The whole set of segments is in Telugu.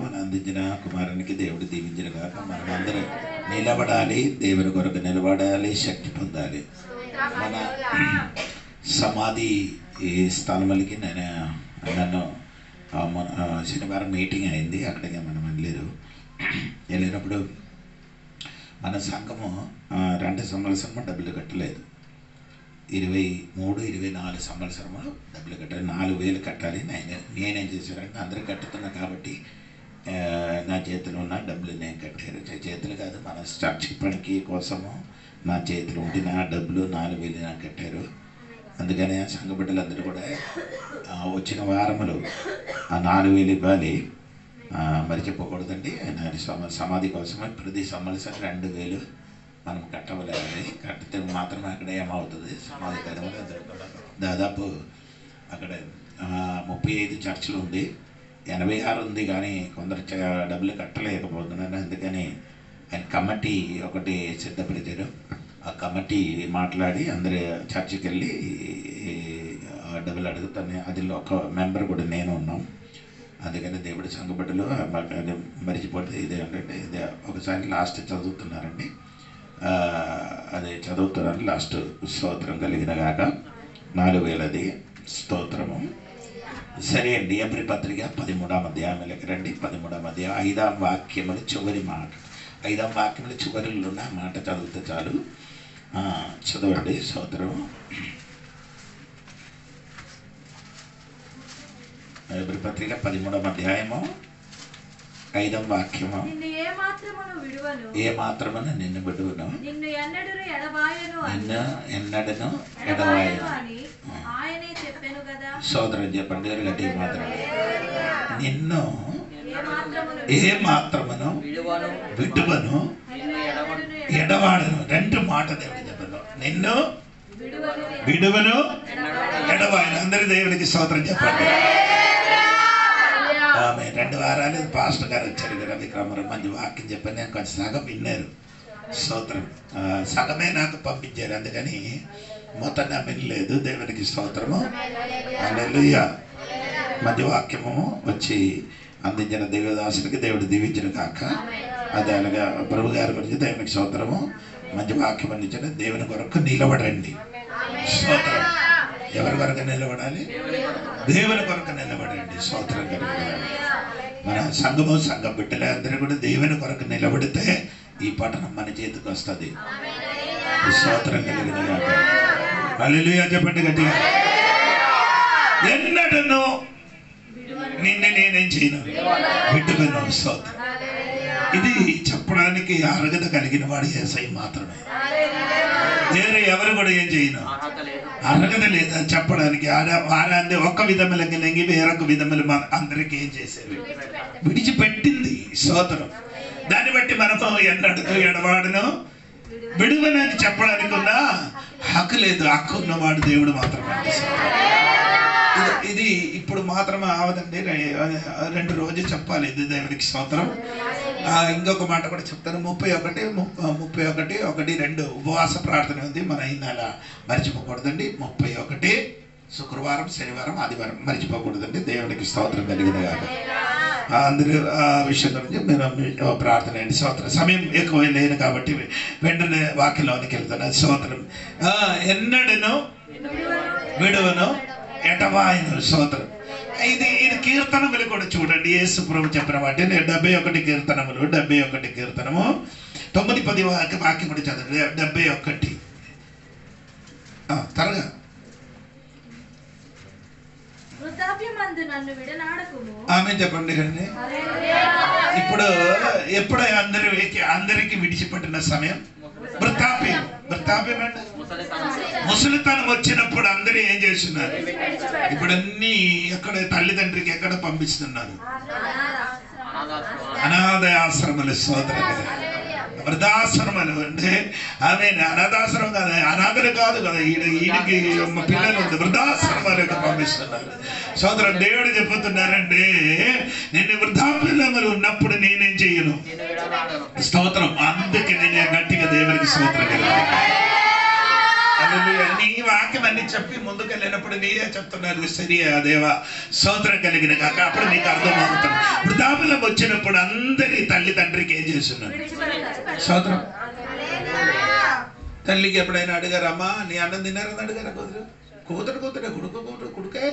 మనం అందించిన కుమారునికి దేవుడు దీవించిన కాక మనం అందరం నిలబడాలి, దేవుని కొరకు నిలబడాలి, శక్తి పొందాలి. మన సమాధి స్థలములకి నన్ను శనివారం మీటింగ్ అయింది, అక్కడికి మనం వెళ్ళినప్పుడు మన సంఘము 2 సంవత్సరము డబ్బులు కట్టలేదు. 23-24 సంవత్సరము డబ్బులు కట్టాలి. 4,000 కట్టాలి. నేనేం చేశానంటే అందరూ కట్టుతున్నా కాబట్టి నా చేతిలో ఉన్న డబ్బులు నేను కట్టారు. చేతులు కాదు, మన చర్చి పనికి కోసము నా చేతిలో ఉండి నా డబ్బులు 4,000 నాకు కట్టారు. అందుకని సంఘ బిడ్డలందరూ కూడా వచ్చిన వారములు ఆ 4,000 ఇవ్వాలి, మరిచిపోకూడదండి. సమాధి కోసమే ప్రతి సంవత్సరం 2,000 మనం కట్టవలేదు. కట్టితే మాత్రమే అక్కడ ఏమవుతుంది, సమాధి కార్యములు దాదాపు అక్కడ 35 చర్చిలు ఉంది, 86 ఉంది, కానీ కొందరు డబ్బులు కట్టలేకపోతున్నాను. అందుకని ఆయన కమిటీ ఒకటి సిద్ధపరిచారు. ఆ కమిటీ మాట్లాడి అందరి చర్చికి వెళ్ళి డబ్బులు అడుగుతాను. అదిలో ఒక మెంబర్ కూడా నేను ఉన్నాం. అందుకని దేవుడి సంఘ బిడ్డలు మరిచిపోతే ఇదే అంటే ఇదే ఒకసారి లాస్ట్ చదువుతున్నారండి, అది చదువుతున్నారు. లాస్ట్ స్తోత్రం కలిగిన కాక 4,000 స్తోత్రము. సరే అండి, ఎబ్రి పత్రిక 13వ అధ్యాయంలోకి రండి. 13వ అధ్యాయం 5వ వాక్యములు చివరి మాట, 5వ వాక్యములు చివరిలో ఉన్న మాట చదివితే చాలు. చదవండి స్తోత్రం. ఎబ్రి పత్రిక 13వ అధ్యాయము 5వ వాక్యము. ఏ మాత్రమును నిన్ను విడువను, నిన్ను ఎన్నడను ఎడబాయను. సోదరం చెప్పండి గట్టిగా మాత్రం. నిన్ను ఏ మాత్రమును విడువను, ఎడవాడను. 2 మాట దేవుడు చెప్పను. నిన్ను విడువను, ఎడబాయను. అందరి దేవుడికి స్తోత్రం చెప్పండి. ఆమె 2 వారాలు పాస్టర్ గారు వచ్చారు, రవిక్రమరావు. మంచి వాక్యం చెప్పాను. నేను కొంచెం సగం విన్నారు. స్తోత్రం. సగమే నాకు పంపించారు, అందుకని మొత్తం నా వినలేదు. దేవునికి స్తోత్రము. హల్లెలూయా. మంచి వాక్యము వచ్చి అందించిన దేవదాసునికి దేవుడు దీవించిన కాక. అదే అలాగా ప్రభు గారి గురించి దేవునికి స్తోత్రము. మంచి వాక్యం అందించిన దేవుని కొరకు నిలబడండి. స్తోత్రం. ఎవరి కొరకు నిలబడాలి? దేవుని కొరకు నిలబడండి. స్తోత్రం కలిగిన మన సంఘము సంఘ బిడ్డలే అందరూ కూడా దేవుని కొరకు నిలబడితే ఈ పట్టణం మన చేతికి వస్తుంది. స్తోత్రం కలిగిన హల్లెలూయా చెప్పండి గట్టిగా. ఎన్నడను నిన్ను నేనేం చేయను, విడువను. స్తోత్రం. ఇది చెప్పడానికి అర్హత కలిగిన వాడు యేసయ్య మాత్రమే. వేరే ఎవరు కూడా ఏం చేయను, అర్హత లేదా చెప్పడానికి. వారాన్ని ఒక్క విధముల కలిగి వేరొక విధములు అందరికీ ఏం చేసేవి విడిచిపెట్టింది. స్తోత్రం. దాన్ని బట్టి మనకు ఎన్నడకు ఎడవాడును విడువనని చెప్పడానికి ఉన్న హక్కు లేదు. హక్కు ఉన్నవాడు దేవుడు మాత్రమే. ఇది ఇప్పుడు మాత్రమే అవదండి, 2 రోజులు చెప్పాలి. ఇది దేవునికి స్తోత్రం. ఇంకొక మాట కూడా చెప్తాను. 31 ఉపవాస ప్రార్థన ఉంది. మన ఈ నెల మర్చిపోకూడదండి. 31 శుక్రవారం, శనివారం, ఆదివారం మర్చిపోకూడదండి. దేవునికి స్తోత్రం కలిగిన కాక. అందరూ ఆ విషయం గురించి మీరు ప్రార్థన అండి. స్తోత్రం. సమయం ఎక్కువ లేదు కాబట్టి వెంటనే వాక్యంలోనికి వెళ్తాను. స్తోత్రం. ఎన్నడను విడువను, ఎడబాయను. స్తోత్రం. ఇది కీర్తనములు కూడా చూడండి. యేసు ప్రభు చెప్పిన వాటి 71 కీర్తనములు, 71 కీర్తనము 9-10 వాక్యం కూడా చదవండి. 71 త్వరగా. ఆమె చెప్పండి కండి. ఇప్పుడు ఎప్పుడు అందరికి విడిచిపెట్టిన సమయం వృద్ధాప్యం. వృద్ధాప్యం అంటే ముసలితనం వచ్చినప్పుడు అందరూ ఏం చేస్తున్నారు? ఇప్పుడు అన్ని ఎక్కడ తల్లిదండ్రికి ఎక్కడ పంపిస్తున్నారు? అనాథ ఆశ్రమాలు. సోదరులు వృద్ధాశ్రమాలు అంటే ఆమె అనాథాశ్రమం కాదు, అనాథలు కాదు కదా. ఈయనకి పిల్లలు వృద్ధాశ్రమాలకు పంపిస్తున్నారు. సోదరు దేవుడు చెప్పుతున్నారంటే నిన్ను వృద్ధాప్యములు ఉన్నప్పుడు నేనేం చెయ్యను. స్తోత్రం. అందుకే నేను గట్టిగా దేవునికి స్తోత్రం. నీ వాక్యం అన్ని చెప్పి ముందుకు వెళ్ళినప్పుడు నీరే చెప్తున్నారు సరియా దేవా స్తోత్రం కలిగిన కాక. అప్పుడు నీకు అర్థమవుతుంది. వృద్ధాప్యం వచ్చినప్పుడు అందరి తల్లి తండ్రికి ఏం చేస్తున్నాడు? స్తోత్రం. తల్లికి ఎప్పుడైనా అడిగారు, అమ్మా నీ అన్నం తిన్నారని అడిగారా? కూతురు కొడుకే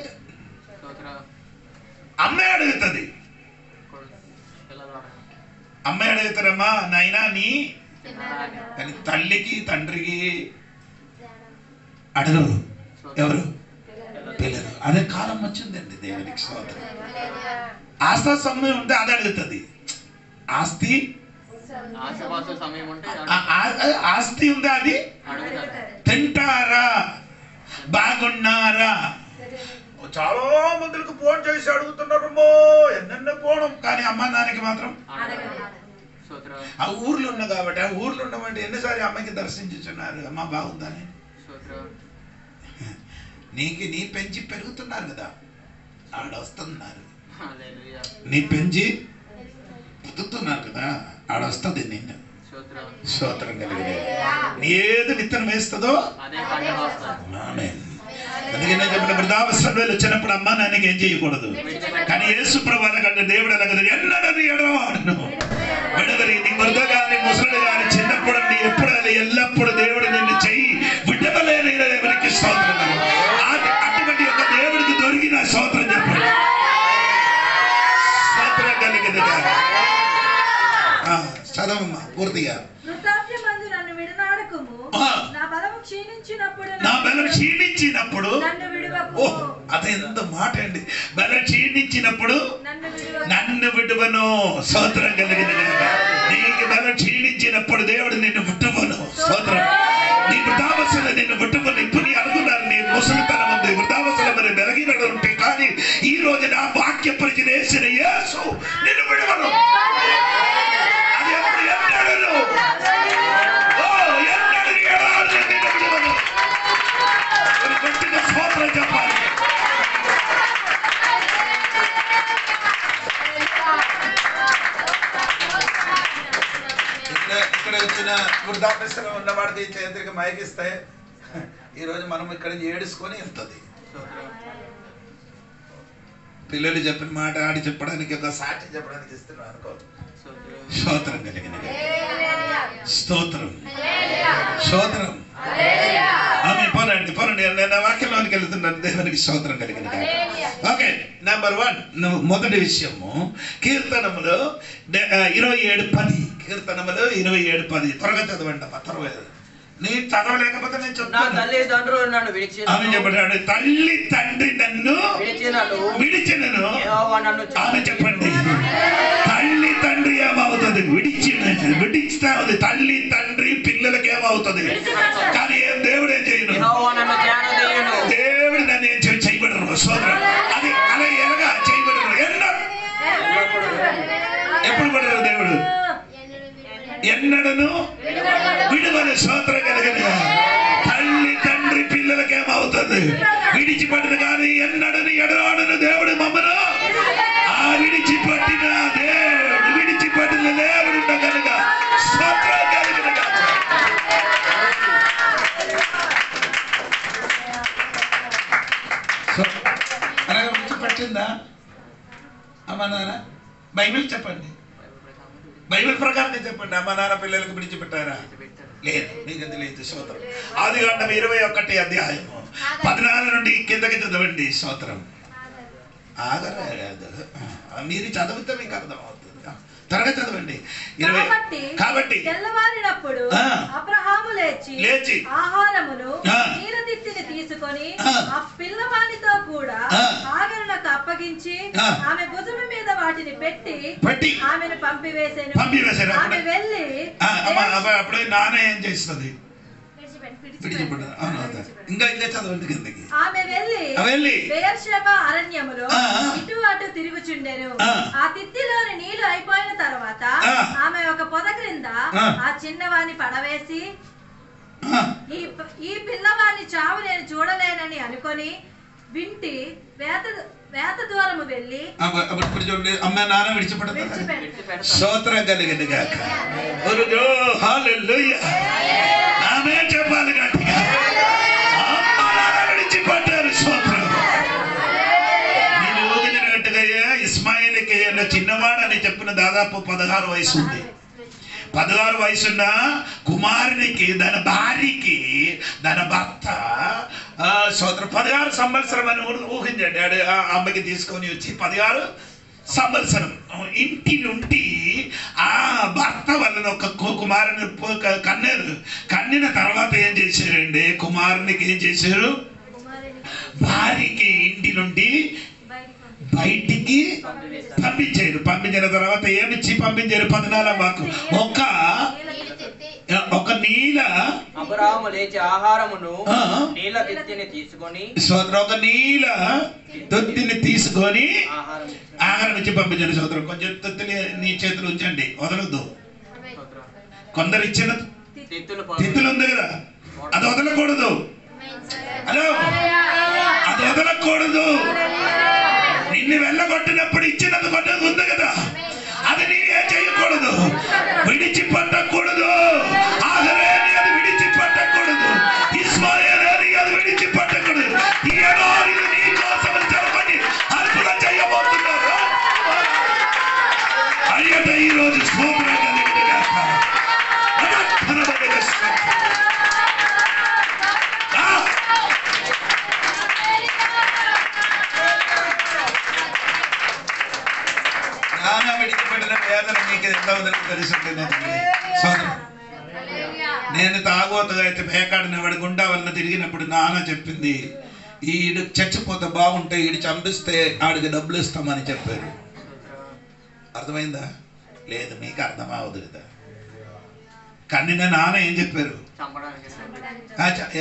అమ్మే అడుగుతుంది. అమ్మాయి అడుగుతారమ్మా నాయనా నీ, కానీ తల్లికి తండ్రికి అడగరు. ఎవరు? పిల్లలు. అదే కాలం వచ్చిందండి దేవునికి స్తోత్రం. ఆస్తి సమయం ఉంటే అది అడుగుతుంది. ఆస్తి ఉంది, అది తింటారా, బాగున్నారా? చాలా మందికి ఫోన్ చేసి అడుగుతున్నారు, ఎన్నెన్నో పోవడం, కానీ అమ్మ నాన్నకి మాత్రం ఆ ఊర్లో ఉన్న కాబట్టి, ఆ ఊర్లో ఉన్నవంటే ఎన్నిసార్లు అమ్మకి దర్శించున్నారు, అమ్మ బాగుందని. నీ పెంచి పెరుగుతున్నారు కదా, ఆడ వస్తున్నారు. నీ పెంచి పుట్టుతున్నారు కదా, ఆడ వస్తుంది నిన్ను. స్తోత్రం కలిగిన ఏది విత్తనం వేస్తుందో అందుకనే చెప్పిన వృద్ధావస్థలో వచ్చినప్పుడు అమ్మ నాన్నకి ఏం చేయకూడదు. కానీ యేసు ప్రభువుల కంటే దేవుడు ఎలాగ ఎన్నడని ఎడవాడును విడవరి. నీ వృద్ధ కానీ ముసలి కానీ చిన్నప్పుడు ఎప్పుడు ఎల్లప్పుడు దేవుడు నిన్ను చెయ్యి విడవలేని దేవునికి స్తోత్రం. అటువంటి ఒక దేవుడికి దొరికిన స్తోత్రం చెప్పండి. స్తోత్రం కలిగింది. చదవమ్మా పూర్తిగా. నా బలం క్షీణించినప్పుడు, అదే ఎంత మాట అండి, బలం క్షీణించినప్పుడు నన్ను విడువను. స్తోత్రం కలిగింది. నీకు బలం క్షీణించినప్పుడు దేవుడు నిన్ను విడువను. స్తోత్రం. నీ వృద్ధావస్థలో నిన్ను విడువను. ఇప్పుడు నీ అనుకున్నారు నీ ముసలితనం ఉంది, వృద్ధావస్థలో మరి వెలగినడు ఉంటే, కానీ ఈ రోజు నా వాక్య పరిచయం చేసిన యేసు నిన్ను విడువను. అది ఎప్పుడు ఎన్నడను చెప్పాలి. ఇక్కడ వచ్చిన వృద్ధాప్యస్థలో ఉన్నవాడికి చేతికి మైకిస్తే ఈరోజు మనం ఇక్కడ ఏడుసుకొని వెళ్తుంది. పిల్లలు చెప్పిన మాట ఆడి చెప్పడానికి, ఒక సాక్షి చెప్పడానికి ఇస్తున్నాను అనుకో. స్తోత్రం కలిగిన స్తోత్రం. స్తోత్రం. ఆమె పోనండి నేను వాక్యంలోనికి వెళ్తున్నాను. దేవునికి స్తోత్రం కలిగిన. ఓకే, నెంబర్ 1 మొదటి విషయము కీర్తనములు 27:10. కీర్తనములు 27:10 త్వరగా చదవండి అమ్మా. త్వరగా నీ చదవలేకపోతే నేను చెప్తాను. ఆమె చెప్పండి, తల్లి తండ్రి నన్ను విడిచినను. ఆమె చెప్పండి, తల్లి తండ్రి ఏమవుతుంది? విడిచిస్తా ఉంది. తల్లి తండ్రి పిల్లలకి ఏమవుతుంది? కానీ దేవుడు ఏం చేయను, దేవుడు నన్ను ఏం చేయబడరు. సోదరు అది అలా ఎలాగా చేయబడరు? ఎప్పుడు పడరు దేవుడు? ఎన్నడను విడువని. స్తోత్రం కలిగిన. తల్లి తండ్రి పిల్లలకి ఏమవుతుంది? విడిచిపడిన. కానీ ఎన్నడని ఎడవాడను దేవుడు మమ్మను ఆ విడిచిపట్టిన దేవుడు, విడిచిపట్టిన దేవుడు కనుక స్తోత్రం కలిగిన. అలాగే విడిచిపట్టిందా అమ్మ నాన్న? బైబిల్ చెప్పండి, బైబిల్ ప్రకారంగా చెప్పండి. అమ్మ నాన్న పిల్లలకు విడిచిపెట్టారా? లేదు, మీకు తెలియదు. స్తోత్రం. ఆదికాండం 21 అధ్యాయము 14 నుండి కిందకి చదవండి. స్తోత్రం. ఆగరాదు, మీరు చదివితే మీకు అర్థం అవుతుంది. త్వరగా చదవండి. కాబట్టి తెల్లవారినప్పుడు అబ్రహాము లేచి ఆహారమును నీలతిత్తిని తీసుకొని ఆ పిల్లవానితో కూడా ఆగరునకు అప్పగించి ఆమె భుజము మీద వాటిని పెట్టి ఆమెను పంపివేశాను. ఆమె వెళ్ళి అప్పుడే నాన్న ఏం చేస్తుంది? ఇంకా చదవండి కిందకి. ఆమె వెళ్ళి బెయేర్షెబా అరణ్యములో ఇటు అటు తిరుగుచుండెను. ఆ తిత్తిలోని నీళ్లు అయిపోయిన తర్వాత ఆమె ఒక పొద క్రింద ఆ చిన్నవాణ్ణి పడవేసి, ఈ పిల్లవాణ్ణి చావు నేను చూడలేనని అనుకొని వింటి వేత దూరము వెళ్ళి అమ్మ నాన్న విడిచిపెడతారు. స్తోత్రం కలిగింది గాక. ఆమె చెప్పాలి గట్టిగా. విడిచిపడ్డారు. స్తోత్రం. నేను ఊగినట్టుగా ఇస్మాయిల్కి చిన్నవాడు చిన్నవాడని చెప్పిన దాదాపు 16 వయసు ఉంది. 16 వయసున్న కుమారునికి తన భార్యకి తన భర్త సోదరు 16 సంవత్సరం అని ఊహించండి. ఆ అమ్మకి తీసుకొని వచ్చి 16 సంవత్సరం ఇంటి నుండి ఆ భర్త వలన ఒక కుమారుని కన్నిన తర్వాత ఏం చేశారండి? కుమారునికి ఏం చేశారు? భార్యకి ఇంటి నుండి బయటికి పంపించారు. పంపించిన తర్వాత ఏమిచ్చి పంపించారు? 14 వాక్కు ఒక నీల అబ్రాహాము లేచి ఆహారమును నీల తిత్తిని తీసుకొని ఒక నీల తొత్తిని తీసుకొని ఆహారం ఇచ్చి పంపించండి. సోదరం కొంచెం తొత్తిని నీ చేతులు ఉంచండి, వదలొద్దు. కొందరు ఇచ్చిన తిత్తులు ఉంది కదా, అది వదలకూడదు. హలో, అది వదలకూడదు. నిన్ను వెళ్ళగొట్టినప్పుడు ఇచ్చినది కొట్టదు ఉంది కదా, అది నీవే చేయకూడదు, విడిచిపెట్టకూడదు. ఆహారాన్ని అది విడిచిపెట్టకూడదు. ఇస్మాయిలని అది విడిచిపెట్టకూడదు. ఏదో ఇది నీ కోసం చెప్పని అద్భుతం చేయబోతున్నారు. అయ్యట ఈరోజు స్తోత్రం కలిగిన గాక. విడిచిపెట్టిన వేదన నీకు ఎంత ఉందని తెలుసుంటుంది. నేను తాగోతగా అయితే పేకాడిన వాడి గుండా వలన తిరిగినప్పుడు నాన్న చెప్పింది, ఈడు చచ్చిపోతే బాగుంటే ఈడు చంపిస్తే ఆడికి డబ్బులు ఇస్తామని చెప్పారు. అర్థమైందా? లేదు, మీకు అర్థం అవ్వదు కదా. కానీ నాన్న ఏం చెప్పారు?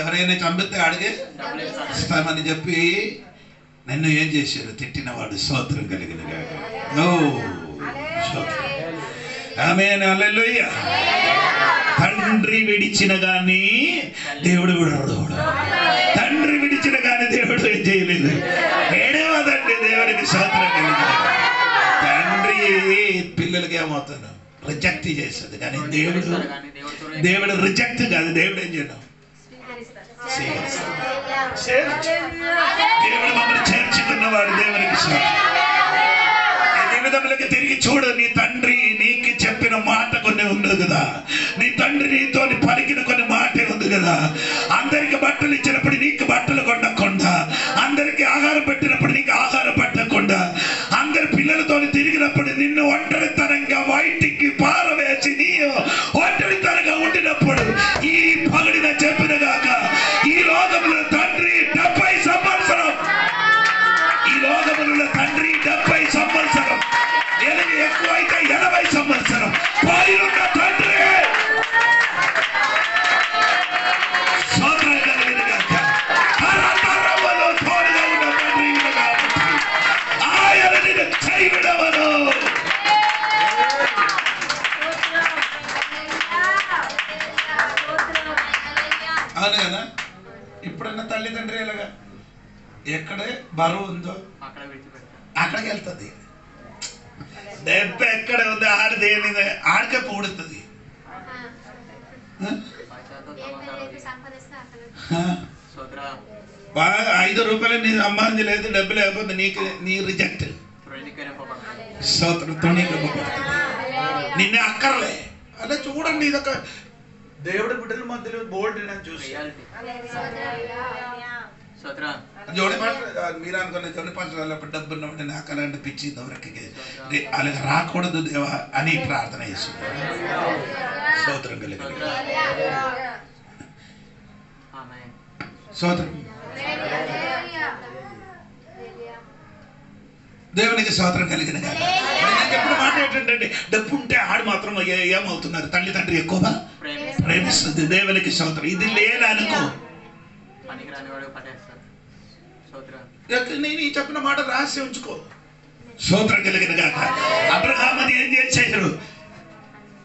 ఎవరైనా చంపితే ఆడికి ఇస్తామని చెప్పి నన్ను ఏం చేశారు? తిట్టినవాడు స్తోత్రం కలిగిన గాక. ఆమేన్, హల్లెలూయా. తండ్రి విడిచిన గాని దేవుడు విడడు. తండ్రి విడిచిన గాని దేవుడు ఏం చేయలేదు. ఏడవదండి దేవుడికి స్తోత్రం కలిగిన. తండ్రి పిల్లలకి ఏమవుతాను? రిజెక్ట్ చేస్తుంది. కానీ దేవుడు రిజెక్ట్ కాదు. దేవుడు ఏం చేయడం? దేవుడు మమ్మల్ని చేర్చుకున్నవాడు. దేవునికి జీవితంలోకి తిరిగి చూడు. నీ తండ్రి నీకు చెప్పిన మాట కొన్ని ఉంది కదా, నీ తండ్రి నీతో పలికిన కొన్ని మాట ఉంది కదా. అందరికి బట్టలు ఇచ్చినప్పుడు నీకు బట్టలు కొనకుండా, అందరికి ఆహారం పెట్టినప్పుడు నీకు ఆహారం పెట్టకుండా, అందరి పిల్లలతో తిరిగినప్పుడు నిన్ను ఒంటరితనంగా బయటికి పారవేసి నీ ఒంటరితనంగా ఉండినప్పుడు ఈ పగడిన చెప్పిన గాక, ఈ లోకంలో తండ్రి 70 సంవత్సరం, ఈ లోకంలో తండ్రి 70 సంవత్సరం, ఎక్కువైతే 80 సంవత్సరం పైనున్న తండ్రి తోడుగా ఉన్న తండ్రి ఆయన నిన్ను చేయడవను. అవును కదా. ఇప్పుడన్నా తల్లిదండ్రి ఎలాగా ఎక్కడే బరువు ఉందో అక్కడికి వెళ్తుంది. దెబ్బ ఎక్కడ ఉంది ఆడిది ఏమి ఆడికే పూడుతుంది. బాగా 5 రూపాయలు నీ సంబంధించలేదు, డబ్బు లేకపోతే నీకు నీ రిజెక్ట్. నిన్నే అక్కర్లే. అలా చూడండి, ఇదొక దేవుడి బిడ్డల మధ్యలో బోల్డ్ నేను చూసి జోడి మీరు అనుకున్న జోడి పంచడానికి డబ్బు ఉన్నప్పుడు నాకు అలాంటి పిచ్చి దొరికి అలాగ రాకూడదు దేవా అని ప్రార్థన చేస్తున్నాను. స్తోత్రం కలిగిన స్తోత్రం. దేవునికి స్తోత్రం కలిగిన ఎప్పుడు మాట ఏంటంటే డబ్బు ఉంటే ఆడు మాత్రం ఏమవుతున్నారు? తల్లిదండ్రి ఎక్కువగా ప్రేమిస్తుంది. దేవునికి స్తోత్రం. ఇది లేదనుకో, నేను ఈ చెప్పిన మాట రాసి ఉంచుకో. స్తోత్రం కలిగిన గాక. అబ్రహాముని ఏం చేశారు?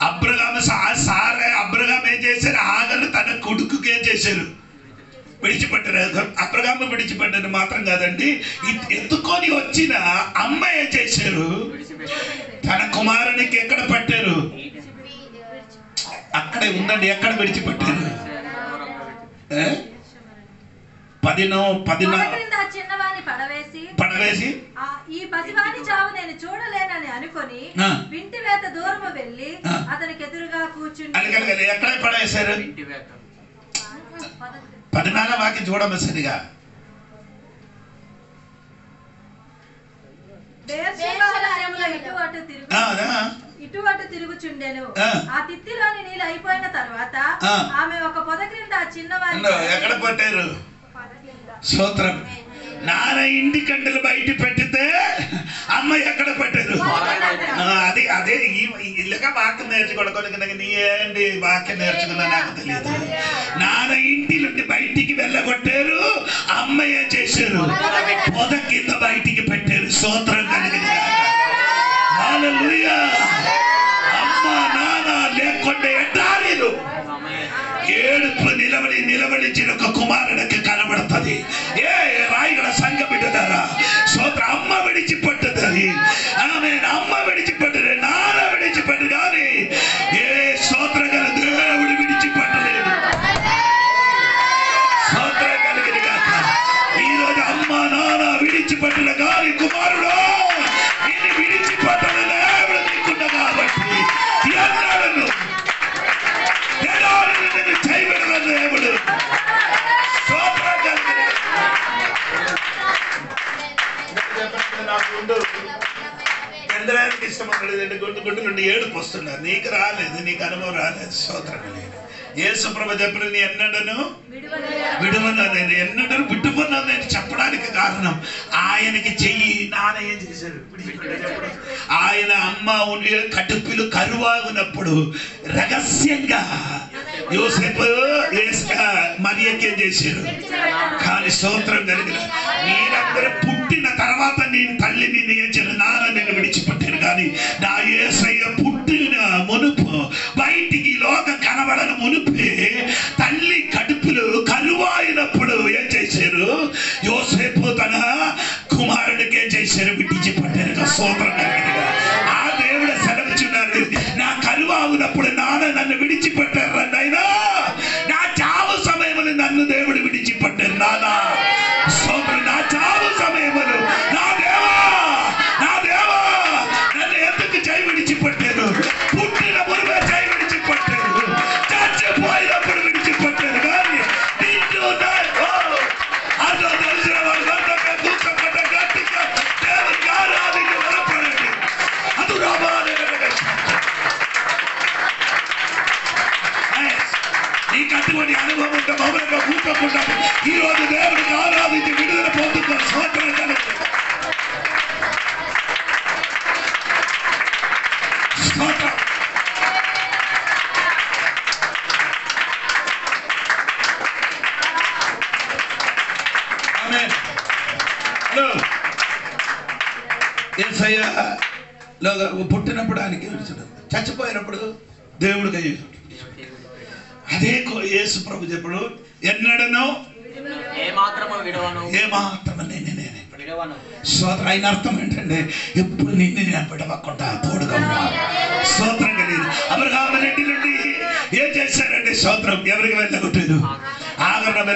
అబ్రహాం ఏం చేశారు? ఆగరు తన కొడుకుకి ఏం చేశారు? విడిచిపెట్టారు. అబ్రహాము విడిచిపెట్టారు మాత్రం కాదండి, ఎత్తుకొని వచ్చిన అమ్మ ఏం చేశారు? తన కుమారునికి ఎక్కడ పట్టారు? అక్కడే ఉందండి. ఎక్కడ విడిచిపెట్టారు? పడవేసి ఈ పసివాని చావు నేను చూడలేనని అనుకొని వింటి వేత దూరము వెళ్ళి అతనికి ఎదురుగా కూర్చుని ఎక్కడ పడేశారు? 14 వాక్యం చూడమ్మ సరిగా. ఇటు అటు తిరుగుచుండెను. ఆ తిత్తిలోని నీళ్ళు అయిపోయిన తర్వాత ఆమె ఒక పొద క్రింద ఆ చిన్నవారి ఎక్కడ పట్టారు? స్తోత్రం. నాన్న ఇంటి కంటలు బయట పెట్టితే అమ్మ ఎక్కడ పట్టారు? అది అదే ఇలాగా వాక్యం నేర్చుకోవడానికి నీ ఏంటి వాక్యం నేర్చుకున్నా నాకు తెలియదు. నాన్న ఇంటి నుండి బయటికి వెళ్ళగొట్టారు, అమ్మ ఏం చేశారు? పొద కింద బయటికి పెట్టారు. స్తోత్రం కలిగింది. హల్లెలూయా. అమ్మ నాన్న లేకుండా ఎట్టారు? ఏడుపు నిలవడించిన ఒక కుమారుడికి కనబడుతుంది. ఏ రాయిగడ సంఘ బిడ్డదారా స్తోత్ర. అమ్మ విడిచిపట్టుతుంది. ఆమె అమ్మ విడిచిపట్టదు, నాన్న విడిచిపట్టు, కానీ ఏ స్తోత్ర గల దేవుడు విడిచిపట్టలేదు. స్తోత్ర కలిగిన కాక ఈరోజు అమ్మ నాన్న విడిచిపట్టిన కానీ కుమారుడు ఇది విడిచిపట్టని దేవుడు నీకున్న కాబట్టి ఎన్నాడను చేయబడిన దేవుడు. చంద్రానికి ఇష్టం ఉండలేదండి. గుండు నుండి ఏడుపు వస్తున్నారు. నీకు రాలేదు, నీకు అనుభవం రాలేదు. స్తోత్రం లేదు. యేసుప్రభు చెప్పిన నీ ఎన్నడను విడువను, నేను ఎన్నడను విడువను నేను చెప్పడానికి కారణం ఆయనకి చెయ్యి నాన్న ఏం చేశారు? ఆయన అమ్మ ఉండి కడుపులు కరువాగునప్పుడు రహస్యంగా యోసేపు మరియకి ఏం చేశారు? కానీ స్తోత్రం కలిగిన మీరందరూ పుట్టిన తర్వాత నేను తల్లిని నియచిన నాన్న నేను విడిచిపెట్టాను, కానీ నా యేసయ్య పుట్టిన మునుపు బయటికి లోకం కనబడని మునుపే తల్లి కడుపులు కరువాయినప్పుడు ఏం చేశారు? యోసేపు తన కుమారుడికి ఏం చేశారు? విడిచిపెట్టారు. స్తోత్రం కలిగిన ఆ దేవుడు సెలవుచున్నారు. నా కరువాగునప్పుడు నాన్న నన్ను విడిచిపెట్టారు. అయినా నా చావు సమయములు నన్ను దేవుడు విడిచిపెట్టారు. నానా స్తోత్రం. నా చావు సమయములు నా దేవా నన్ను ఎందుకు చేయి విడిచిపెట్టారు? పుట్టిన మునుపే చేయి విడిచిపెట్టారు, చచ్చిపోయినప్పుడు విడిచిపెట్టారు, కానీ నిన్ను అదో తెలిసిన వాళ్ళు దూసపడ్డ గట్టిగా దేవునికి ఆరాధించి బలపడండి. అది నీకు అటువంటి అనుభవం ఉంటే మౌనంగా కూర్చోకుండా ఈ రోజు దేవుడికి ఆరాధించి విడుదల పొందుకో. స్తోత్రం కలిగి స్తోత్రం. ఆమేన్. హలో యేసయ్య పుట్టినప్పుడు ఆయనకి ఏడుచుడు, చచ్చిపోయినప్పుడు దేవుడికి అదే యేసు ప్రభు చెప్పడు ఎన్నడను ఏమాత్రము విడవను. స్తోత్రం. ఆయన అర్థం ఏంటంటే ఎప్పుడు నిన్ను నేను విడవకుండా తోడుగా స్తోత్రం కలిగింది. అబ్రహాము రెడ్డి నుండి ఏం చేశారంటే స్తోత్రం ఎవరికి వెళ్ళగొట్టారు? ఆగరణ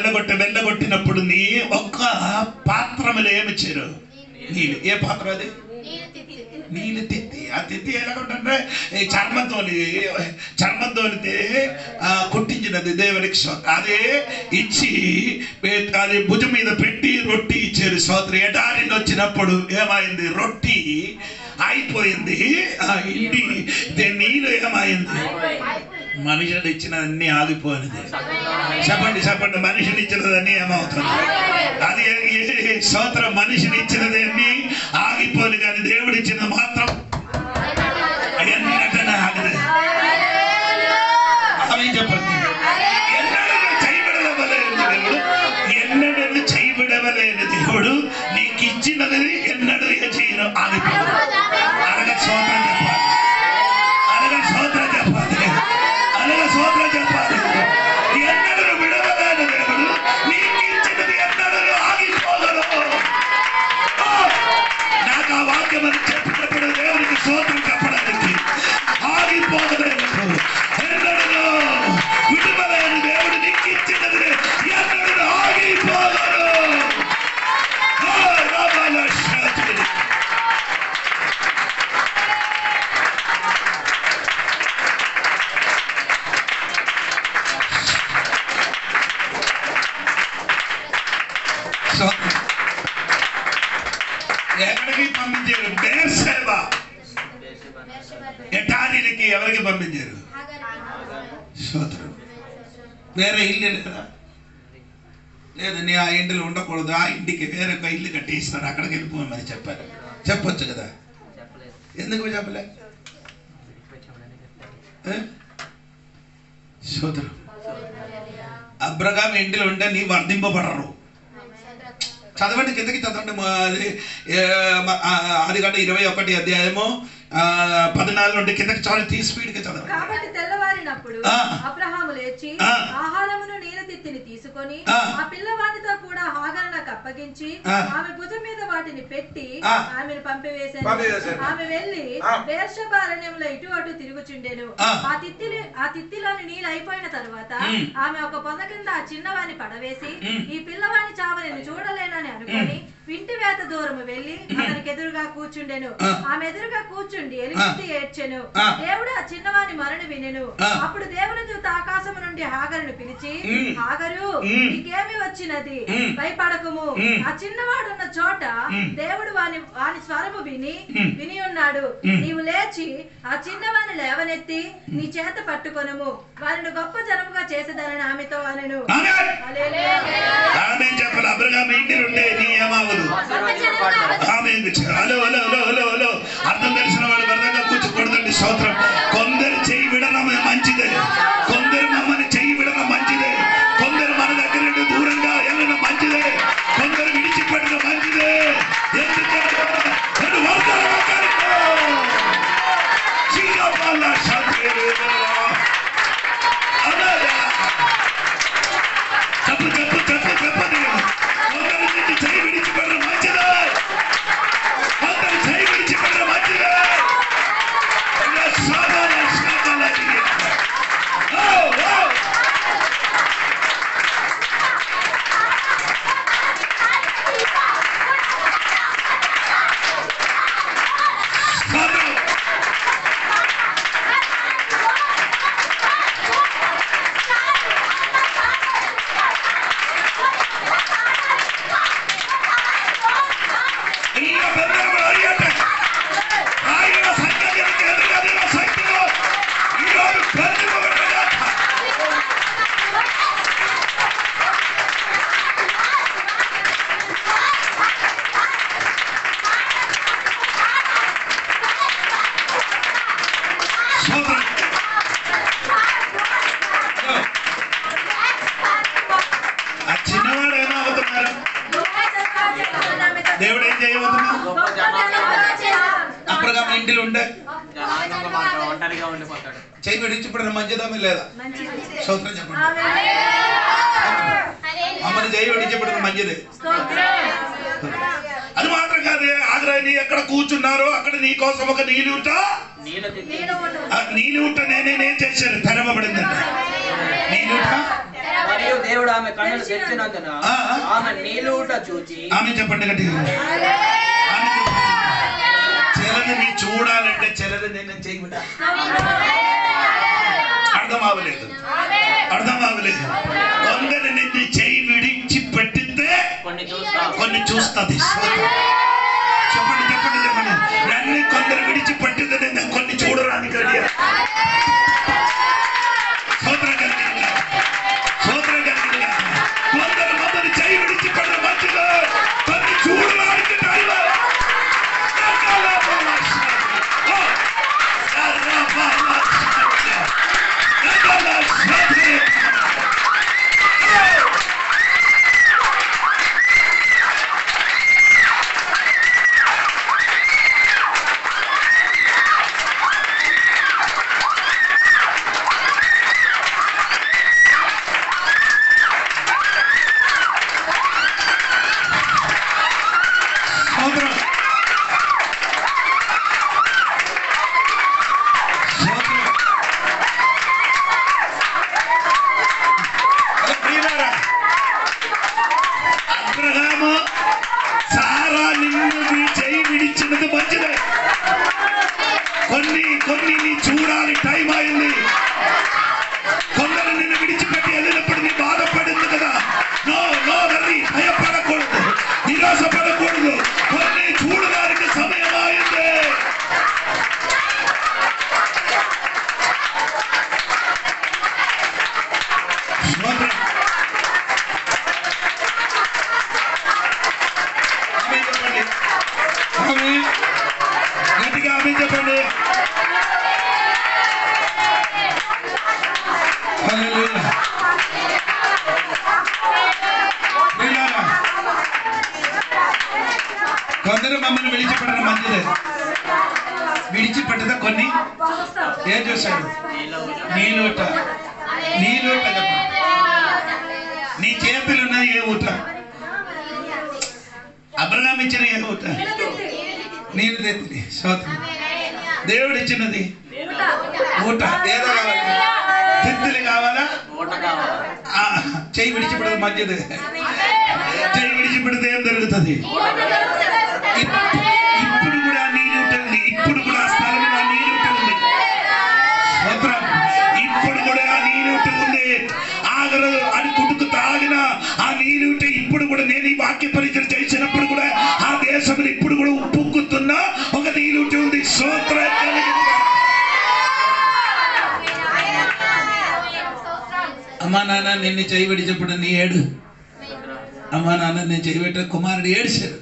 వెళ్ళగొట్టినప్పుడు నీ ఒక్క పాత్రములు ఏమిచ్చారు? నీళ్ళు. ఏ పాత్ర అది? నీళ్ళు తిత్తి. ఆ తిత్తి ఎలాగుంటుంటే చర్మంతో కొట్టించినది దేవునికి. అదే ఇచ్చి అది భుజం మీద పెట్టి రొట్టి ఇచ్చారు. స్తోత్రం. ఎడారిని వచ్చినప్పుడు ఏమైంది? రొట్టి అయిపోయింది. ఇంటి నీళ్ళు ఏమైంది? మనిషిని ఇచ్చినదన్నీ ఆగిపోయినది. చెప్పండి మనిషిని ఇచ్చినదన్నీ ఏమవుతుంది? అది స్తోత్రం. మనిషిని ఇచ్చినదన్నీ ఆగిపోయింది, కానీ దేవుడు ఇచ్చినది మాత్రం ఎన్నటనే ఆగలేదు. అవి చెప్పండి. ఎన్నడూ చేయబడవలేని దేవుడు నీకు ఇచ్చినది ఎన్నడూ చేయను ఆగిపోయింది. అనగా స్తోత్రం చెప్పాలి. ఎన్నడూ విడవలేని దేవుడు నీకు ఇచ్చినది ఎన్నడూ ఆగిపోగలవు. నాకు ఆ వాక్యం అని చెప్పినప్పుడు దేవుడు ఎటారీలకి ఎవరికి పంపించారు? సోదరు. వేరే ఇల్లు లేదా? లేదు, నీ ఆ ఇంటిలో ఉండకూడదు, ఆ ఇంటికి వేరే ఒక ఇల్లు కట్టిస్తారు, అక్కడికి వెళ్ళిపోమని చెప్పారు. చెప్పొచ్చు కదా, ఎందుకు చెప్పలే? సోదరు, అబ్రహాము ఇంటిలో ఉంటే నీ వర్ధింపబడరు. చదవండి, కిందకి చదవండి. అది కంటే 21 అధ్యాయము 14 నుండి కిందకి చాలా స్పీడ్ గా చదవండి. కాబట్టి తెల్లవారినప్పుడు అబ్రహాము లేచి ఆహారమును నీలతిత్తిని తీసుకొని ఆ పిల్లవాడితో కూడా హాగరునకు అప్పగించి ఆమె భుజం మీద వాటిని పెట్టి ఆమెను పంపివేశాను. ఆమె వెళ్లి బెయేర్షెబా అరణ్యంలో ఇటు అటు తిరుగుచుండెను. ఆ తిత్తిలోని నీళ్ళు అయిపోయిన తరువాత ఆమె ఒక పొద కింద ఆ చిన్నవాణ్ణి పడవేసి ఈ పిల్లవాడిని చావ నేను చూడలేనని అనుకొని ఇంటి వేత దూరము వెళ్లి అతనికి ఎదురుగా కూర్చుండెను. ఆమె ఎదురుగా కూర్చుండి ఎలుగెత్తి ఏడ్చెను. దేవుడు ఆ చిన్నవాని మరణ వినెను. అప్పుడు దేవుని దూత ఆకాశము నుండి హాగరును పిలిచి, హాగరు, నీకేమి వచ్చినది? భయపడకుము. ఆ చిన్నవాడున్న చోట దేవుడు వాని స్వరము విని ఉన్నాడు. నీవు లేచి ఆ చిన్నవాని లేవనెత్తి నీ చేత పట్టుకొనుము, వారిని గొప్ప జనముగా చేసేదానని ఆమెతో అనెను. అర్థం తెలిసిన వాడు వరదంగా కూర్చోకూడదండి. స్తోత్రం. కొందరు చెయ్యి విడడం మంచిదే, కొందరు మమ్మల్ని చెయ్యి విడడం మంచిదే, కొందరు మన దగ్గర నుండి దూరంగా వెళ్ళడం మంచిదే, కొందరు విడిచిపెట్టడం మంచిదే. దేవుడు ఏం చేయబోతున్నాడు? అబ్రహాము ఇంటిలో ఉండే చేయి విడిచిపెట్టడం మంచిదా లేదా? స్తోత్రం చెప్పండి. అమ్మని చేయి విడిచిపెట్టడం మంచిదే. అది మాత్రం కాదే, ఆగ్రహి ఎక్కడ కూర్చున్నారో అక్కడ నీ కోసం ఒక నీళ్ళూట నేనేం చేశాను, తెరవబడిందంట. నీళ్ళూట మరియు దేవుడు ఆమె కన్నులు తెరిచినందున ఆమె నీళ్ళూట చూచి, ఆమె చెప్పండి గట్టిగా. చెరని చూడాలంటే చెరని నేను చేయబడ అర్థం అవ్వలేదు. కొందరు నిన్ను చేయి విడిచి పెట్టితే కొన్ని చూస్తుంది. చెప్పండి నన్ను కొందరు విడిచి పట్టింది, నేను కొన్ని చూడడానికి కొందరు మొదలు చేయి విడిచి పడిన మంచిగా కొన్ని చూడడానికి కొన్ని నీ చూడాలి, టైం అయింది. కొందరు నిన్ను విడిచిపెట్టి వెళ్ళినప్పుడు నీ బాధపడింది కదా. నో భయపడకూడదు, నిరాశపడకూడదు. కొన్ని చూడడానికి సమయం అయింది. ఏం చూశాడు? నీళ్ళూట. నీళ్ళూట చెప్పండి. నీ చేతులున్న ఏ ఊట? అబ్రహాం ఇచ్చిన ఏ ఊట? నీళ్ళు తెత్తిని. స్తోత్రం. దేవుడు ఇచ్చినది ఊట. ఏదో కావాలి? తిత్తులు కావాలా? చెయ్యి విడిచిపెడదు మంచిది. చెయ్యి విడిచిపెడితే ఏం జరుగుతుంది? ఇప్పుడు కూడా నీళ్ళు ఉంటుంది. ఇప్పుడు కూడా స్థలంలో నీళ్ళు ఉంటుంది. ఇప్పుడు కూడా నీళ్ళు ఉంటుంది. ఆగరదు అని కుటుకు తాగిన ఆ నీళ్ళు ఉంటే ఇప్పుడు కూడా నేను ఈ వాక్య పరిచయం చేసినప్పుడు కూడా ఆ దేశంలో ఇప్పుడు కూడా ఉప్పుకుతున్న ఒక నీళ్ళు ఉంటుంది. స్తోత్రం. అమ్మా నాన్న నిన్ను చేయి విడిచినప్పుడు నీ ఏడు. అమ్మా నాన్న నేను చేయి పెట్టిన కుమారుడు ఏడిచారు.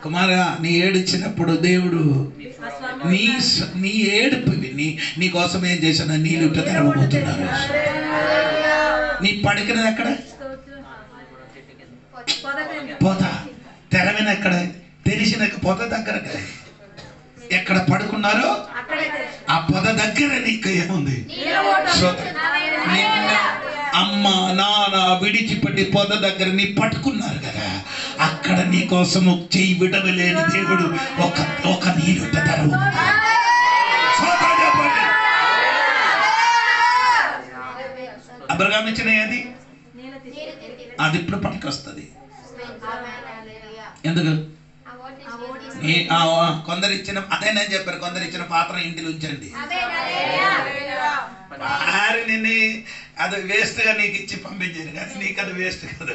కుమార నీ ఏడిచ్చినప్పుడు దేవుడు నీ ఏడుపు నీ కోసం ఏం చేశాను? నీళ్ళు తెరవబోతున్నారు. నీ పడుకున్నది ఎక్కడ? పొద. తెరవిన ఎక్కడ? తెరిచిన పొద దగ్గర. ఎక్కడ పడుకున్నారో ఆ పొద దగ్గర నీకు ఏముంది? నిన్న అమ్మ నాన్న విడిచిపెట్టి పొద దగ్గర నీ పట్టుకున్నారు కదా, అక్కడ నీ కోసము చెయ్యి విడవలేని దేవుడు ఒక నీళ్ళు తెరవు. అబ్రహాం ఇచ్చిన ఏది? అది ఇప్పుడు పట్టుకొస్తుంది. ఎందుకు? కొందరు ఇచ్చిన అదే నేను చెప్పారు, కొందరు ఇచ్చిన పాత్ర ఇంటిలో ఉంచండి. నిన్ను అది వేస్ట్ గా నీకు ఇచ్చి పంపించారు కానీ నీకు అది వేస్ట్ కాదు.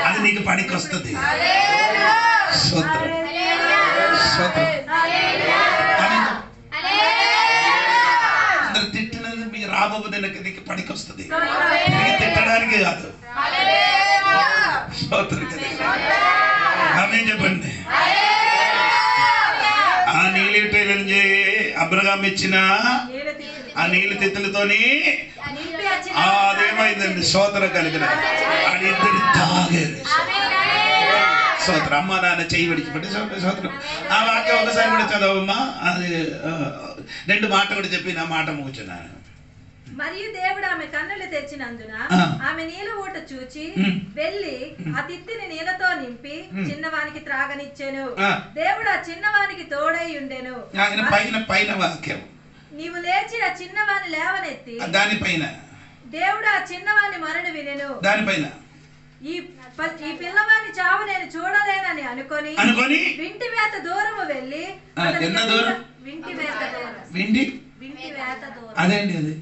అది నీకు పనికి వస్తుంది. అందరు తిట్టినది మీకు రాబోదు, నీకు పనికి వస్తుంది. తిట్టడానికి కాదు. ఆమె చెప్పండి. ఆ నీళ్ళు అబ్రహాం ఇచ్చిన ఆ నీళ్ళు తిత్తులతోని అదేమైందండి? సోదర కలిగిన ఇద్దరు తాగారు. సోదర అమ్మ నాన్న చెయ్యి విడిచిపెట్టి సోదరం. ఆ వాక్యం ఒకసారి కూడా చదవమ్మా. అది 2 మాట కూడా చెప్పి నా మాట ముగుచున్నాను. మరియు దేవుడు ఆమె కన్నులు తెచ్చినందున ఆమె నీళ్ళ ఊట చూచి వెళ్లి ఆ తిత్తిని నీళ్ళతో నింపి చిన్నవానికి త్రాగనిచ్చెను. దేవుడు ఆ చిన్నవానికి తోడై ఉండెను. పైన వాక్యం నీవు లేచి ఆ చిన్నవాని లేవనెత్తి దానిపైన దేవుడు ఆ చిన్నవాని మరణ వినెను. దానిపైన ఈ పిల్లవాని చావు నేను చూడలేనని అనుకొని వింటి వేత దూరము వెళ్ళి వింటి వేత దూరం అదేంటి? అది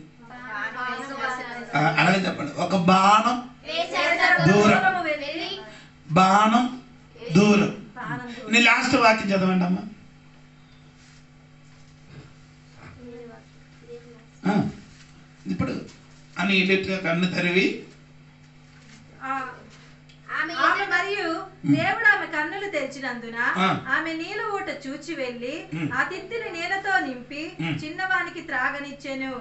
అలాగే చెప్పండి. ఒక బాణం దూరం. బాణం దూరం. నీ లాస్ట్ వాక్యం చదవండి అమ్మా. ఇప్పుడు అని కన్ను తరివి ఆమె మరియు దేవుడు ఆమె కన్నులు తెరిచినందున ఆమె నీళ్ళ ఊట చూచి వెళ్లి ఆ తిత్తిని నీళ్ళతో నింపి చిన్నవానికి త్రాగనిచ్చెను.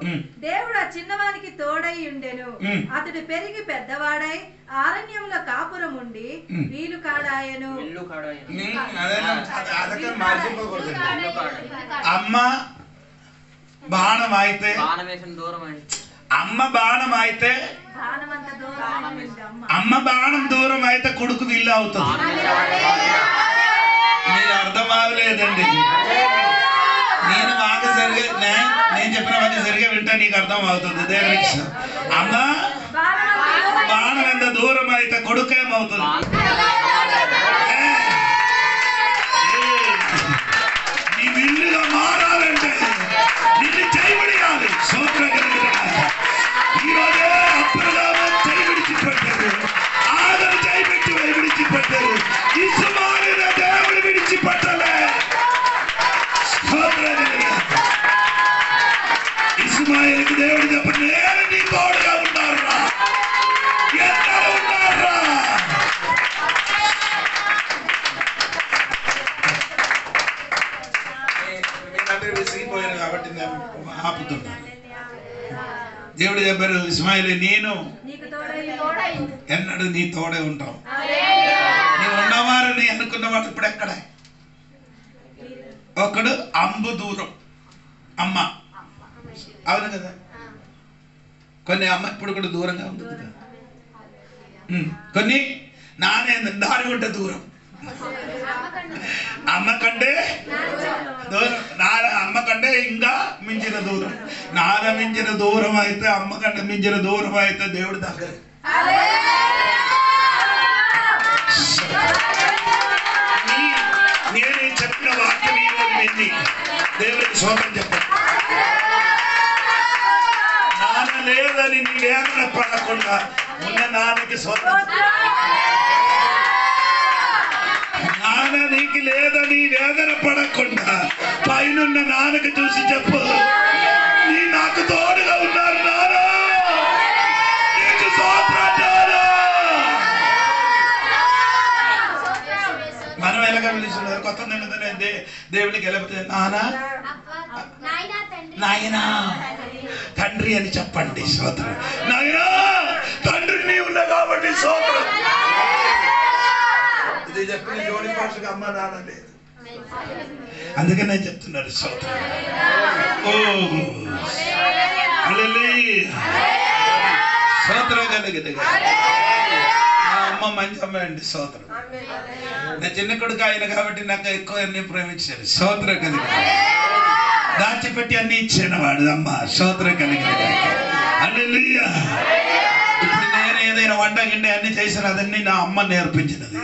దేవుడు ఆ చిన్నవానికి తోడై ఉండెను. అతడు పెరిగి పెద్దవాడై అరణ్యంలో కాపురం ఉండి వీలు కాడాయను. అమ్మ బాణం అయితే అమ్మ బాణం అయితే అమ్మ బాణం దూరం అయితే కొడుకు విల్లు అవుతుంది. మీరు అర్థం అవ్వలేదండి. నేను వాకి సరిగా నేను చెప్పిన వాకి సరిగా వింటా నీకు అర్థం అవుతుంది. దేవుడికి అమ్మ బాణం ఎంత దూరం అయితే కొడుకు ఏమవుతుంది? నీ విల్లుగా మారాలంటే నిన్ను చేయబడియాలి. సూత్రం ఈరోజే అబ్రహాము చేయి విడిచిపెట్టారు. ఆదరు చేయి పెట్టి విడిచిపెట్టారు. ఇస్మాయిల్ దేవుడు విడిచిపెట్టలే. ఇస్మాయిల్కి దేవుడు చెప్పండి, నేను నీ తోడుగా ఉన్నారా? ఎక్కడ ఉన్నారా? విసిగిపోయాను కాబట్టి నేను ఆపుతున్నాను. దేవుడు చెప్పారు, ఇస్మాయిల్ నేను ఎన్నడూ నీ తోడే ఉంటావు. నీవు ఉన్నవారు నీ అనుకున్నవాడు ఇప్పుడు ఎక్కడ? ఒకడు అంబు దూరం. అమ్మ, అవును కదా. కొన్ని అమ్మ ఇప్పుడు కూడా దూరంగా ఉంది కదా. కొన్ని నానే దానిగుంటే దూరం, అమ్మ కంటే దూరం, అమ్మ కంటే ఇంకా మించిన దూరం. నాన్న మించిన దూరం అయితే, అమ్మ కంటే మించిన దూరం అయితే దేవుడి దగ్గర. నేను చెప్పిన వాక్యం విని దేవుడికి స్తోత్రం చెప్పండి. నాన్న లేదని నీ వేదన పడకుండా ఉన్న నాన్నకి స్తోత్రం. నాన్న నీకు లేదని వేదన పడకుండా పైనున్న నాన్నకి చూసి చెప్పు, నీ నాకు తోడుగా ఉన్నారు నాన్న, నీకు స్తోత్రం నాన్న. మనం ఎలాగ పిలుస్తున్నారు కొత్త నిబంధన దేవునికి ఎలా నాన్న, నాయనా, తండ్రి అని చెప్పండి. స్తోత్రం. నాయనా తండ్రి నీ ఉన్నా కాబట్టి స్తోత్రం. ఇది చెప్పిన జోడి భాషకు అమ్మ నాన్న లేదు, అందుకే నేను చెప్తున్నాను స్తోత్రం. ఓ స్తోత్రం కలిగింది. మా అమ్మ మంచి అమ్మ అండి. స్తోత్రం. నా చిన్న కొడుకు ఆయన కాబట్టి నాకు ఎక్కువ అన్ని ప్రేమించాడు. స్తోత్రం కలిగింది. దాచిపెట్టి అన్ని ఇచ్చాను వాడు అమ్మ. స్తోత్రం కలిగింది. హల్లెలూయా. ఇప్పుడు నేను ఏదైనా వంట గిండి అన్ని చేశాను, అదన్నీ నా అమ్మ నేర్పించినది.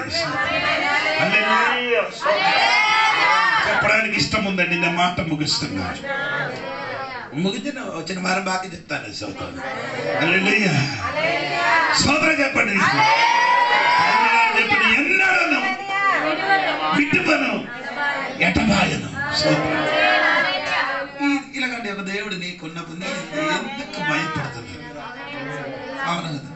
హల్లెలూయా. చెప్పడానికి ఇష్టం ఉందండి. నా మాట ముగిస్తున్నాను. ముగించిన వచ్చిన వారం బాగా చెప్తాను. స్తోత్రం. హల్లెలూయా. స్తోత్రం చెప్పండి. చెప్పండి. ఎన్నడను విట్టుపను ఎటబాయను. స్తోత్రం. ఇలాగంటే ఒక దేవుడు నీకున్నప్పుడు ఎందుకు భయపడుతున్నాను? అవును కదా.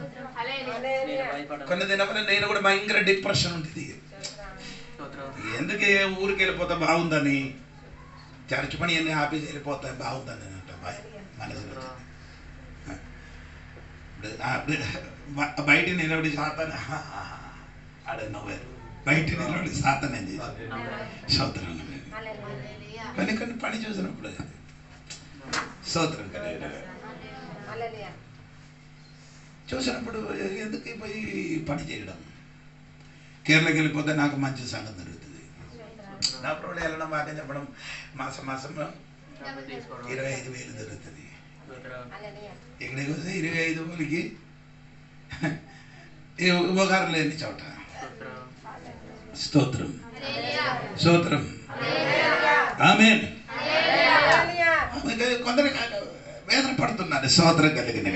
కొన్ని దినములు నేను కూడా భయంకర డిప్రెషన్ ఉంటుంది. ఎందుకే ఊరికి వెళ్ళిపోతా బాగుందని, చర్చ్ పని అన్ని ఆఫీస్ వెళ్ళిపోతా బాగుందని అంట భయం మనసులో. బయట నిలబడి సాతాను ఆడనవ్వారు. బయట నిలబడి సాతాను ఏం చేసి స్తోత్రం. కొన్ని కొన్ని పని చూసినప్పుడు స్తోత్రం చూసినప్పుడు ఎందుకు పోయి పని చేయడం. కేరళకి వెళ్ళిపోతే నాకు మంచి సంగతి జరుగుతుంది. నా ప్రభుడు వెళ్ళడం బాగా చెప్పడం మాసం 25,000 దొరుకుతుంది. ఇక్కడికి వస్తే 25,000కి ఉపకారం లేని చోట. స్తోత్రం. స్తోత్రం. ఆమేన్. కొందరు వేదన పడుతున్నారు. స్తోత్రం కలిగిన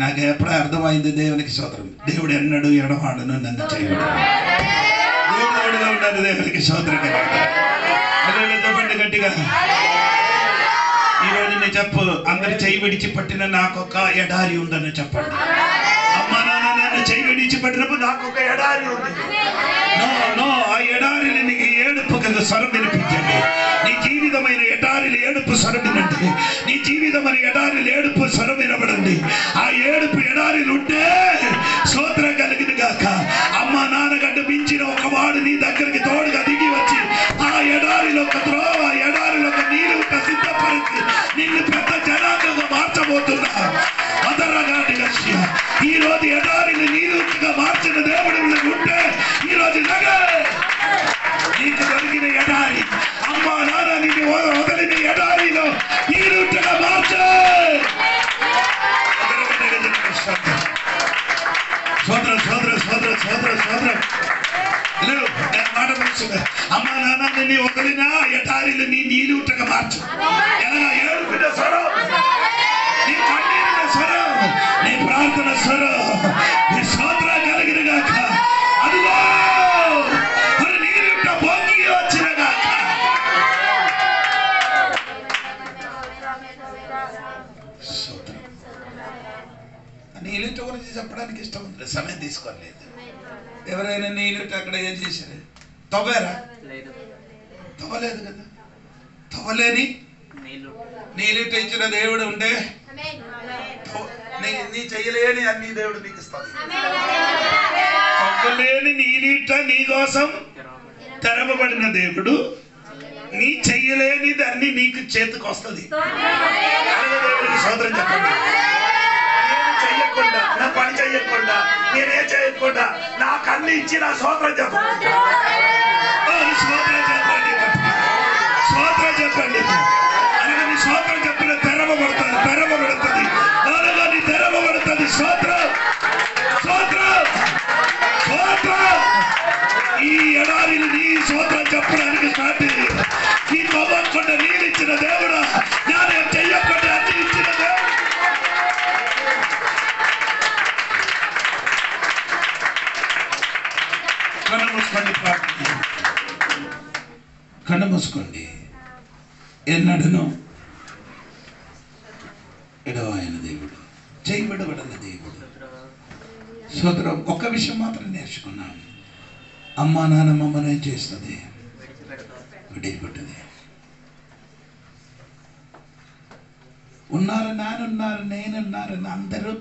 నాకు ఎప్పుడూ అర్థమైంది దేవునికి స్తోత్రం. దేవుడు ఎన్నడూ ఎడవాడును నన్ను చేయడు. దేవుడు తోడుగా ఉన్నాడు. దేవునికి స్తోత్రం కలిగిన చెప్పండి గట్టిగా. ఈరోజు నేను చెప్పు, అందరు చేయి విడిచి పట్టిన నాకొక ఎడారి ఉందని చెప్పండి. అమ్మ నాన్న నన్ను చేయి విడిచి పట్టినప్పుడు నాకొక ఎడారి ఉంది. ఆ ఎడారిని నీకు ఏడుపు కదా స్వరం వినిపించండి. నీ జీవితమైన ఎడారిలు ఏడుపు స్వరం వినండి. నీ జీవితమైన ఎడారిలు ఏడుపు స్వరం వినబడండి. ఆ ఏడుపు ఎడారిలు ఉంటే స్తోత్రం కలిగింది గాక. అమ్మ నాన్నగడ్డ మించిన ఒకవాడు నీ దగ్గరికి తోడుగా దిగి వచ్చి ఆ ఎడారిలో ఒక త్రోవ, ఎడారిలో ఒక నీరు సిద్ధపరిచి నిన్ను పెద్ద జనాంగంగా మార్చబోతున్నా. ఈ రోజు ఎడారిని నీరుగా మార్చిన దేవుడు ఉంటే ఈ రోజు నీకు దొరికిన ఎడారి, అమ్మ నాన్న నిన్ను వదిలిన ఎడారిలో నీరుగా మార్చ. సోదరం సోదరం సోదరం సోదరం సోదరం మాట మంచిగా. అమ్మ నాన్న నిన్ను వదిలిన ఎడారిలో నీ నీరుగా మార్చు. ఎలా ఏడుపిన స్వరం, నీ కన్నీరిన స్వరం, నీ ప్రార్థన స్వరం, నీ స్తోత్రం కలిగిన గాక. అదిగో మరి నీరుట పొంగి వచ్చిన గాక. నీళ్ళుట గురించి చెప్పడానికి ఇష్టం ఉంది, సమయం తీసుకోలేదు. ఎవరైనా నీళ్ళుట అక్కడ ఏం చేశారు? తవ్వారా? తవ్వలేదు కదా. తవ్వలేని నీళ్ళుట ఇచ్చిన దేవుడు ఉంటే నీ చెయ్యలేని అన్ని దేవుడు నీకు ఇస్తాడు. తవ్వలేని నీళ్ళుట నీ కోసం తెరవబడిన దేవుడు నీ చెయ్యలేని దాన్ని నీకు చేతికి వస్తుంది. దేవుడికి స్తోత్రం చెప్పండి. నేను చెయ్యకుండా, నా పని చెయ్యకుండా, నేనే చేయకుండా నాకు అన్ని ఇచ్చి నా స్తోత్రం చెప్పండి. స్తోత్రం చెప్పండి, స్తోత్రం చెప్పండి. అనగా నీ స్తోత్రం చెప్పిన తెరవబడుతుంది, తెరవబడుతుంది, అనగా నీ తెరవబడుతుంది. స్తోత్రం, స్తోత్రం, స్తోత్రం. ఈ ఎడారిని నీ స్తోత్రం చెప్పడానికి స్టార్ట్ చేయాలి. నీ నవ్వకుండా నీళ్ళు ఇచ్చిన దేవుడా, జ్ఞానం చెయ్యకుండా అన్ని ఇచ్చిన దేవుడు. కన్ను మూసుకోండి, ప్రార్థన. కన్ను మూసుకోండి. ఎన్నడను ఎడవాయన దేవుడు, చేయబడబడిన దేవుడు. సోదరం, ఒక్క విషయం మాత్రం నేర్చుకున్నాం. అమ్మా నాన్న మమ్మల్ని ఏం చేస్తుంది? విడిచిపెట్టది. ఉన్నారు, నానున్నారు, నేనున్నారు, అందరూ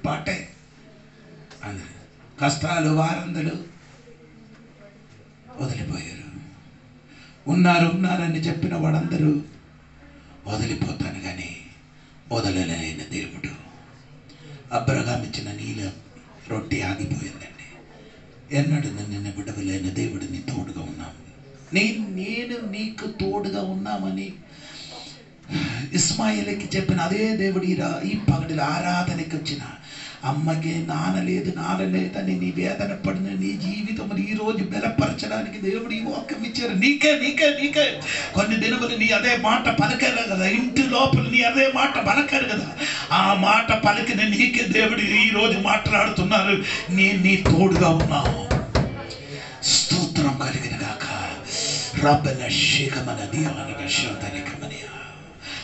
పాటే. అందరూ కష్టాలు వారందరూ వదిలిపోయారు. ఉన్నారని చెప్పిన వాడందరూ వదిలిపోతాను కానీ వదలలేని దేవుడు. అబ్రహాం ఇచ్చిన నీళ్ళ రొట్టె ఆగిపోయిందండి. ఎన్నడూ నిన్ను విడవలేని దేవుడు నీ తోడుగా ఉన్నాము. నేను నీకు తోడుగా ఉన్నామని ఇస్మాయిల్కి చెప్పిన అదే దేవుడు ఈ పగటిలో ఆరాధనకి వచ్చిన అమ్మకి నానలేదని నీ వేదన పడిన నీ జీవితం ఈ రోజు బలపరచడానికి దేవుడు ఈ వాక్యం ఇచ్చారు. నీకే కొన్ని దినములు నీ అదే మాట పలకారు కదా, ఇంటి లోపల నీ అదే మాట పలకారు కదా. ఆ మాట పలికిన నీకే దేవుడు ఈ రోజు మాట్లాడుతున్నారు. నేను నీ తోడుగా ఉన్నావు. స్తోత్రం కలిగిన గాక. రబ్బన శేఖమనది అనగా శోధనికమని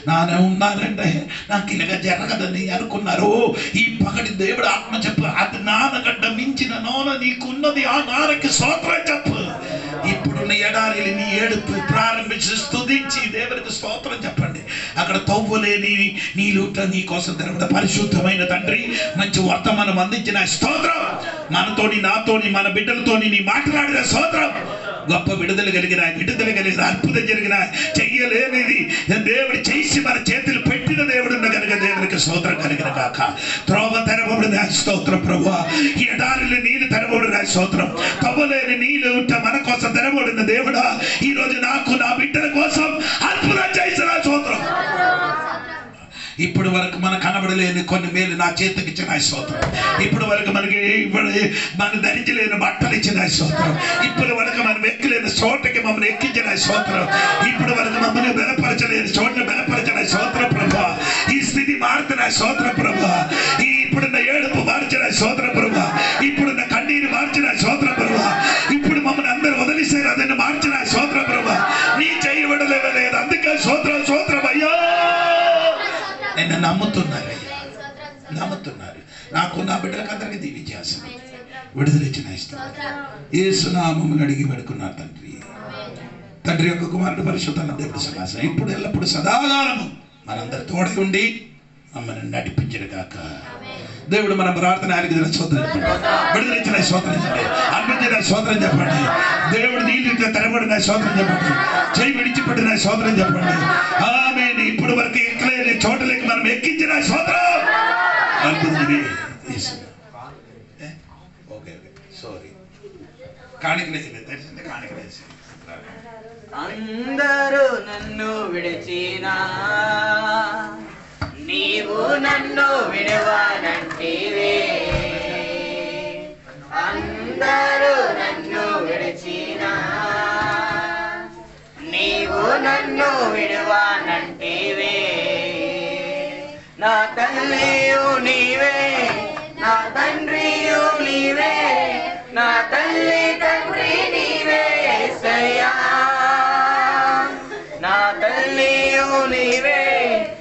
నానే ఉన్నానంటే నాకు ఇలాగ జరగదని అనుకున్నారు. ఈ పగటి దేవుడు ఆత్మ చెప్పు, అది నాన్నగడ్డ మించిన నోన నీకున్నది. ఆ నాన్నకి స్తోత్రం చెప్పు. ఇప్పుడున్న ఎడారిని నీ ఏడుపు ప్రారంభించి స్తుతించి దేవునికి స్తోత్రం చెప్పండి. అక్కడ తవ్వులేని నీలుట నీ కోసం తెరవడ పరిశుద్ధమైన తండ్రి, మంచి వర్తమానం అందించిన స్తోత్రం. మనతోని, నాతోని, మన బిడ్డలతోని నీ మాట్లాడిన స్తోత్రం. గొప్ప విడుదల కలిగిన, అద్భుతం జరిగిన, చెయ్యలేనిది దేవుడు చేసి మన చేతులు పెట్టిన దేవుడు కనుక దేవునికి స్తోత్రం కలిగిన కాక. త్రోవ తెరవబడిన స్తోత్రం ప్రభువా. ఈ ఎడారిలో నీళ్ళు తెరవబడిన స్తోత్రం. తవ్వలేని నీళ్ళు మన కోసం తెరవబడిన దేవుడా, ఈ రోజు నాకు, నా బిడ్డల కోసం అద్భుతం చేసిన స్తోత్రం. ఇప్పుడు వరకు మనకు కనబడలేని కొన్ని మేలు నా చేతికి ఇచ్చిన స్తోత్రం. ఇప్పుడు వరకు మన ధరించలేని బట్టలు ఇచ్చిన స్తోత్రం. ఇప్పుడు వరకు మనం ఎక్కలేని చోటకి మమ్మల్ని ఎక్కించిన స్తోత్రం. ఇప్పుడు వరకు మమ్మల్ని బలపరచలేని చోట్ల బలపరచిన స్తోత్రం ప్రభా. ఈ స్థితి మారుతున్న స్తోత్రం ప్రభా. ఇప్పుడున్న ఏడుపు మార్చిన స్తోత్రం ప్రభా. ఇప్పుడున్న కన్నీరు మార్చిన స్తోత్రం ప్రభా. ఇప్పుడు మమ్మల్ని అందరూ వదిలిసారు, అదన్ని మార్చిన స్తోత్రం ప్రభా. నీ చేయబడలేదు, అందుకే స్తోత్రం అయ్యా. నిన్ను నమ్ముతున్నారయ్యా, నమ్ముతున్నారు. నాకు, నా బిడ్డలకు అందరికీ దీవించేస్తాను. విడుదలిచ్చిన యేసు నామమున అడిగి పెడుకున్నారు తండ్రి యొక్క కుమారుడు పరిశుద్ధ దేవుడు సమాసం ఇప్పుడు ఎల్లప్పుడు సదాకాలము మనందరి తోడై ఉండి మమ్మల్ని నడిపించడు కాక. దేవుడు మన ప్రార్థన ఆలకించిన స్తోత్రం చెప్పండి. విడుదలిచ్చిన స్తోత్రం చెప్పండి. అర్పించిన స్తోత్రం చెప్పండి. దేవుడు నీళ్ళు తెరబడిన స్తోత్రం చెప్పండి. చేయి విడిచిపెట్టిన స్తోత్రం చెప్పండి. ఆమేన్. ఇప్పుడు వరకు ఎక్కలేని చోటలకి మనం ఎక్కించిన స్తోత్రం. ఓకే సారీ, కాணிకలేసి తెలిసిందే, కాணிకలేసి. అందరూ నన్ను విడిచినా నీవు నన్ను విడవానంటివే. అందరూ నన్ను విడిచినా నీవు నన్ను విడవానంటివే. నా తల్లియు నీవే, నా తండ్రియు నీవే, నా తల్లి తండ్రి నీవే యేసయ్యా.